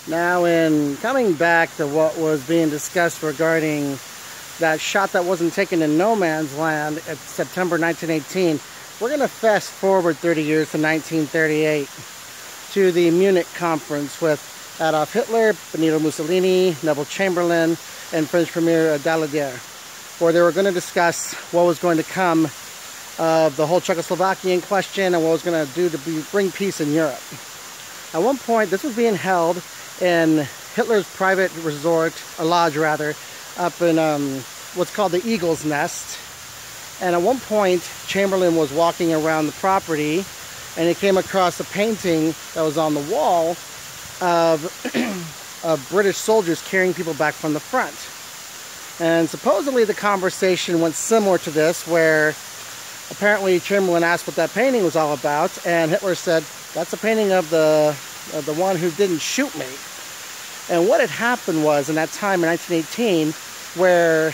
Now, in coming back to what was being discussed regarding that shot that wasn't taken in no man's land at September 1918, we're going to fast forward 30 years to 1938 to the Munich conference with Adolf Hitler, Benito Mussolini, Neville Chamberlain, and French Premier Daladier, where they were going to discuss what was going to come of the whole Czechoslovakian question and what was going to do to bring peace in Europe. At one point, this was being held in Hitler's private resort, a lodge rather, up in what's called the Eagle's Nest. And at one point, Chamberlain was walking around the property and he came across a painting that was on the wall of British soldiers carrying people back from the front. And supposedly the conversation went similar to this, where apparently Chamberlain asked what that painting was all about, and Hitler said, "That's a painting of the one who didn't shoot me." And what had happened was, in that time in 1918, where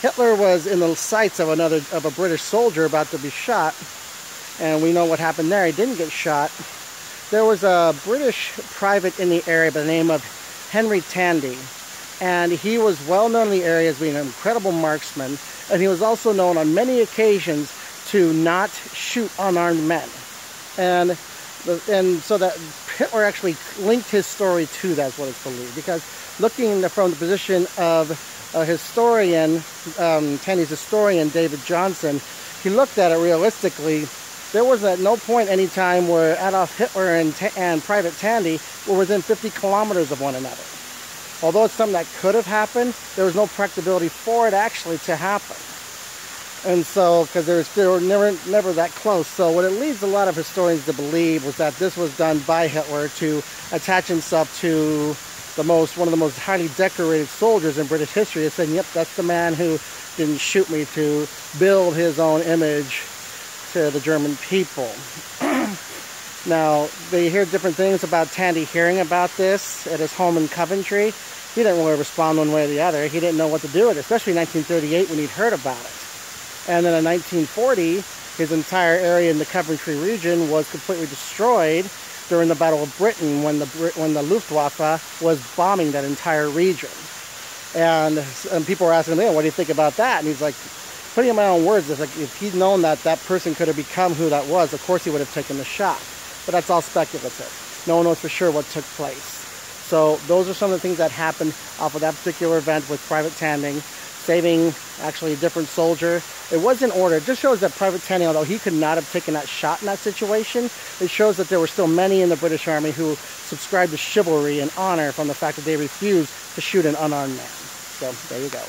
Hitler was in the sights of a British soldier about to be shot, and we know what happened there. He didn't get shot. There was a British private in the area by the name of Henry Tandy, and he was well known in the area as being an incredible marksman, and he was also known on many occasions to not shoot unarmed men. And so that Hitler actually linked his story to that, is what it's believed, because looking from the position of a historian, Tandy's historian, David Johnson, he looked at it realistically. There was at no point any time where Adolf Hitler and Private Tandy were within 50 kilometers of one another. Although it's something that could have happened, there was no practicability for it actually to happen. And so, because they were never that close. So what it leads a lot of historians to believe was that this was done by Hitler to attach himself to one of the most highly decorated soldiers in British history, and saying, "Yep, that's the man who didn't shoot me," to build his own image to the German people. Now, they hear different things about Tandy hearing about this at his home in Coventry. He didn't really respond one way or the other. He didn't know what to do with it, especially in 1938 when he'd heard about it. And then in 1940, his entire area in the Coventry region was completely destroyed during the Battle of Britain, when the Luftwaffe was bombing that entire region. And people were asking him, "What do you think about that?" And he's like, putting in my own words, it's like, if he'd known that that person could have become who that was, of course he would have taken the shot. But that's all speculative. No one knows for sure what took place. So those are some of the things that happened off of that particular event with Private Tandy, saving actually a different soldier. It was in order. It just shows that Private Tandy, although he could not have taken that shot in that situation, it shows that there were still many in the British Army who subscribed to chivalry and honor from the fact that they refused to shoot an unarmed man. So there you go.